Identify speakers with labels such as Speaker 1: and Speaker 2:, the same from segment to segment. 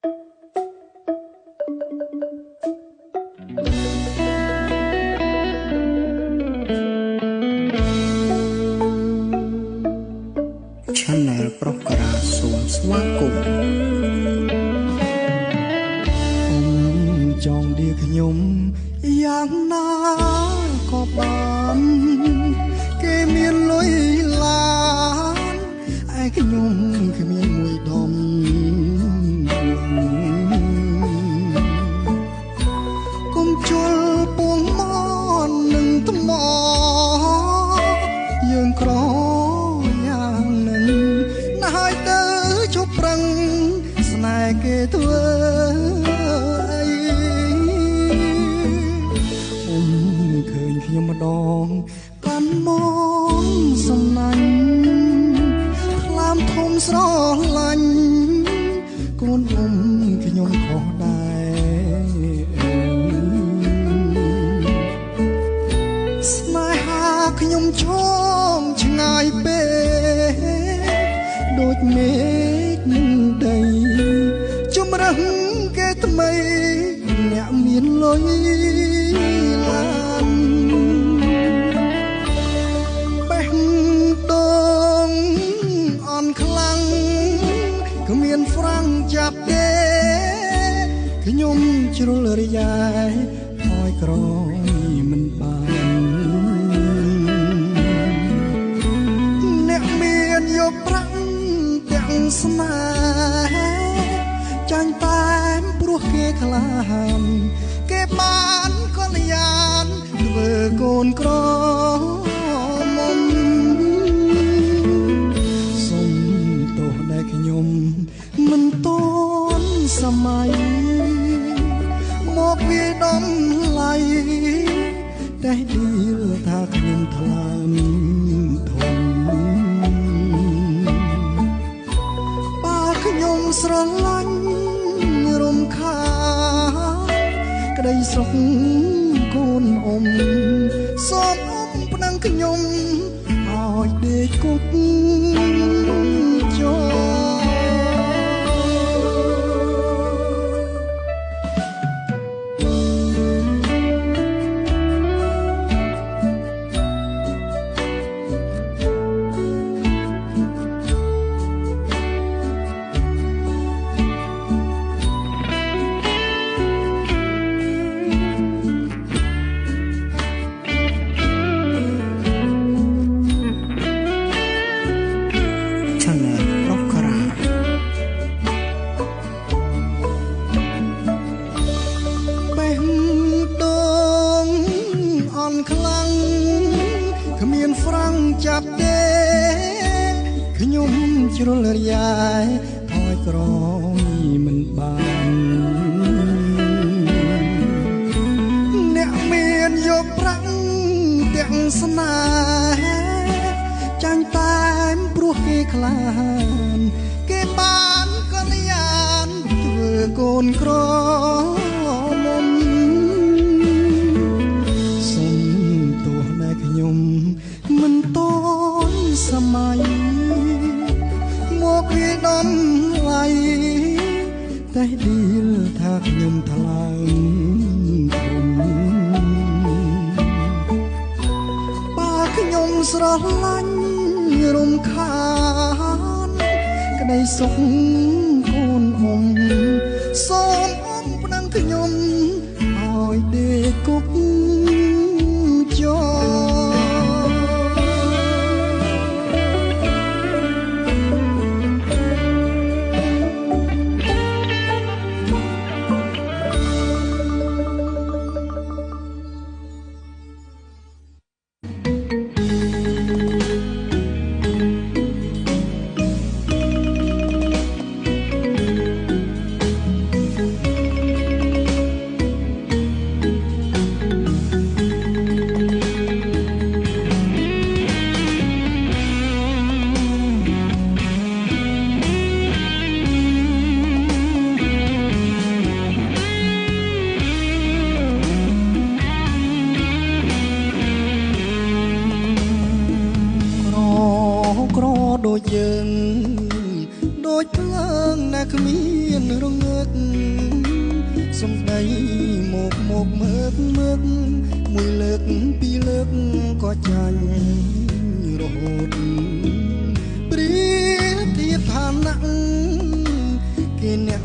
Speaker 1: Channel ប្រុសការាសូមស្វាគមន៍ចង់ដៀខ្ញុំយ៉ាងណាក៏បានគេមានលុយឡានឯខ្ញុំគ្មានមួយដុំគុំជុលពួងមននឹងថ្មយើងក្រយ៉ាងនឹងណាស់ហើយទៅជប់ប្រឹងស្នេហ៍គេធ្វើខ្ញុំម្ដងកាន់មកសំណាញ់ខ្លាមធំស្រឡាញ់កូនខ្ញុំខុសដែរស្នេហាខ្ញុំឈមឆ្ងាយពេកដូចមេឃនឹងដីជំរឹះគេថ្មីអ្នកមានលុយចាប់ទេខ្ញុំជ្រុលរយ៉ាយហើយក្រមិនបានអ្នកមានយកប្រាក់ទាំងស្នេហ៍ចាញ់តែព្រោះគេខ្លាហានគេបានកលយានធ្វើកូនក្រមុំសុំទោសដែលខ្ញុំមិនតន់សម័យមកវាដំឡៃតែឌីលថាខ្ញុំថ្លាមធំបើខ្ញុំស្រឡាញ់រំខានក្តីសុខកូនសូមប្តឹងខ្ញុំឲ្យដេកគុកចូលចាប់ទេខ្ញុំជ្រុលរយ៉ាយហើយក្រមិនបានអ្នកមានយកប្រាក់ទាំងស្នេហ៍ចាញ់តែព្រោះគេខ្លានគេបានកលយានធ្វើកូនក្រមុំសុំទោះដែលខ្ញុំមិនតន់សម័យមកវាដំឡៃតែឌីលថាខ្ញុំថ្លើមធំបើខ្ញុំស្រឡាញ់រំខានក្តីសុខកូនសូមប្តឹងខ្ញុំឲ្យដេកគុកចូល ណាគ្មានរងើកសំដីមកមើកមួយលើកពីរលើកក៏ចាញ់រហូតព្រៀបធៀបឋានៈគេអ្នក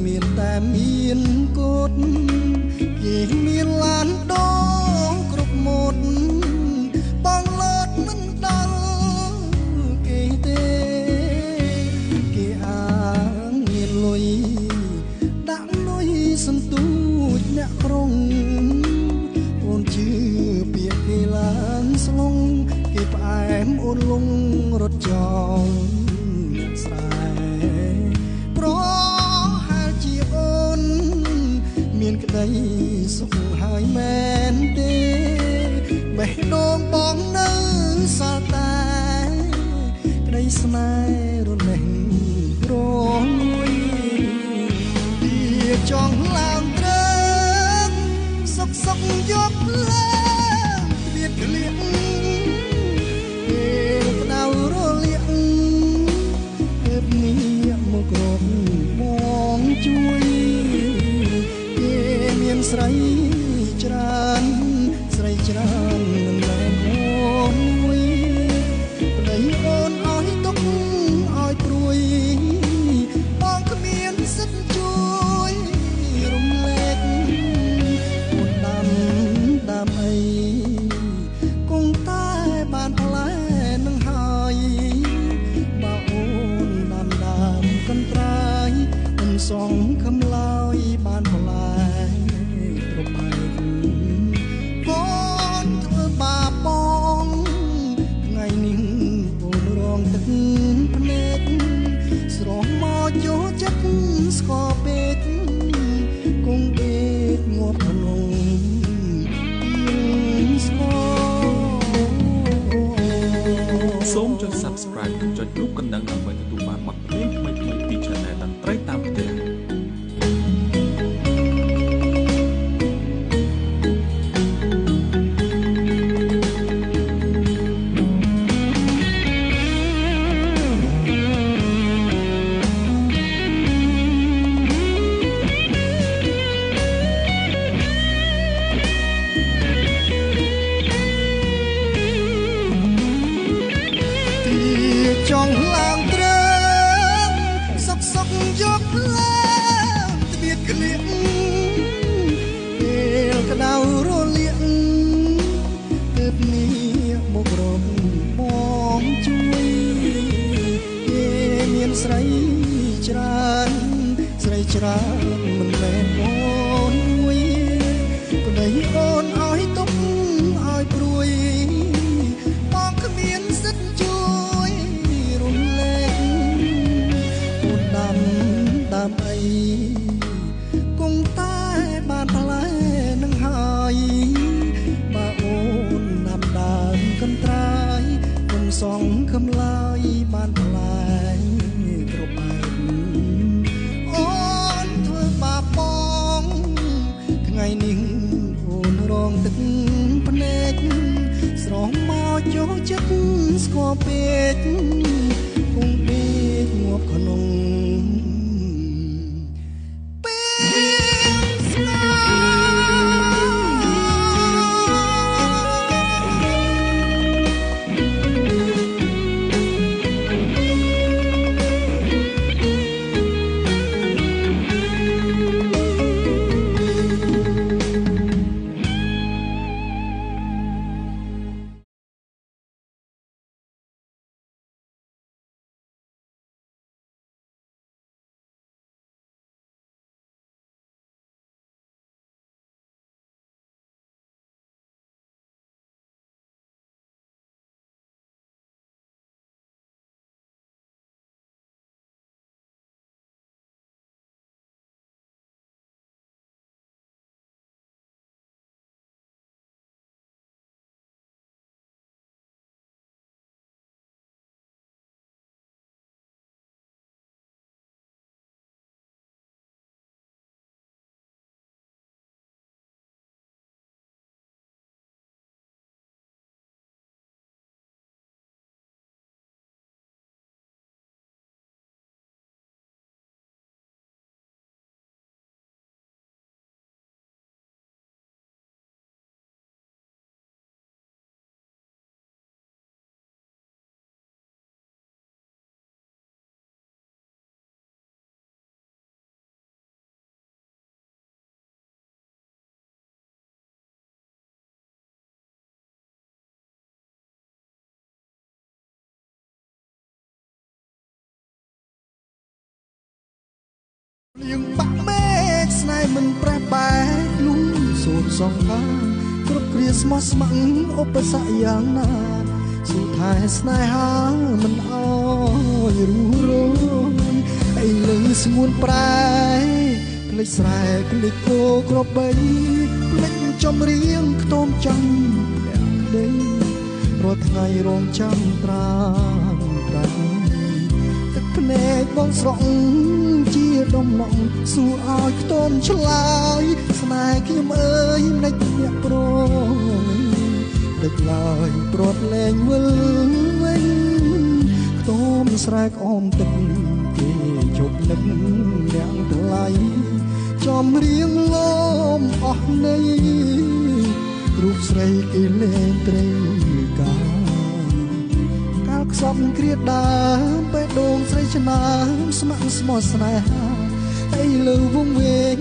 Speaker 1: មានតែមានកូដគេមានឡានដងគ្រប់ម៉ូតបងលើតមិនដល់គេទេគេអាងមានលុយដាក់លុយសន្ទូចអ្នកក្រុងអូនជឿពាក្យគេឡើងស្លងគេផ្អែមអូនលងរត់ចោលអ្នកស្រែប្រហែលជាអូនមានក្តីសុខហើយមែនទេបេះដូងបងនៅសល់តែក្តីស្នេហ៍រលេងរលួយវាចង់ឡើងត្រឹងសុកយកឡើងវាក្លៀកពេលផ្ដៅរលាកពេលនេះមកក្រមបងជួយគេមានស្រីច្រើនមិនមែនអូនមួយប្តីអូនឲ្យទុកឲ្យព្រួយបងគ្មានសិទ្ធជួយរំលែកអូនដាំអីគង់តែបានផ្លែនឹងហើយបើអូនដាំកន្ត្រៃមិនសងខំឡើយបានផ្លែត្របែកកូនធ្វើបាបបងថ្ងៃនេះអូនរងទឹកភ្នែកស្រស់មកចូលចិត្តស្គរពេកគង់ដេកងាប់ក្នុងស្គរ
Speaker 2: សូមចុច Subscribe ចុចរូបកណ្ដឹងដើម្បីទទួលបានបទភ្លេងថ្មីៗពី Channel តន្ត្រីតាមផ្ទះ
Speaker 1: ចង់ឡើងត្រឹងសុកយកឡើងត្បៀតក្លៀកពេលក្តៅរលាកទើបនេះមករំបងជួយគេមានស្រីច្រើនមិនមែនអូនមួយប្តីអូនឲ្យទុកឲ្យព្រួយបងគ្មានសិទ្ធជួយរំលែកអូនដាំអីគង់តែបានផ្លែនឹងហើយបើអូនដាំកន្ត្រៃមិនសងខំឡើយបានផ្លែត្របែកអូនធ្វើបាបបងថ្ងៃនេះអូនរងទឹកភ្នែកស្រស់មកចូលចិត្តស្គរពេកគង់ដេកងាប់ក្នុង យើងបាក់មេឃស្នេហ៍មិនប្រះបែកលូសូនសងខាគ្រប់គ្រាស្មោះស្ម័គ្រឧបសគ្គយ៉ាងណាសុខថែស្នេហាមិនអើយរੂរយអីលើស្ងួនប្រែភ្លេចស្រែភ្លេចគោក្របីភ្លេចចំរៀងខ្ទមចាំអ្នកក្ដីរាល់ថ្ងៃរងចាំត្រាំត្រាំទឹកភ្នែកបងស្រក់ជាដំណក់សួរឲ្យខ្ទមឆ្លើយស្នេហ៍ខ្ញុំអើយមិនអ្នកប្រងដឹកឡើយព្រាត់លែងវិលវិញខ្ទមស្រែកអមទឹកគេជប់នឹកអ្នកថ្លៃចំរៀងលំអស់នៃរូបស្រីគេលេងត្រីកាកាលខ្សត់គ្រាដើមពេលដងស្រីឆ្នើមស្ម័គ្រស្មោះស្នេហាអីលើវងវែង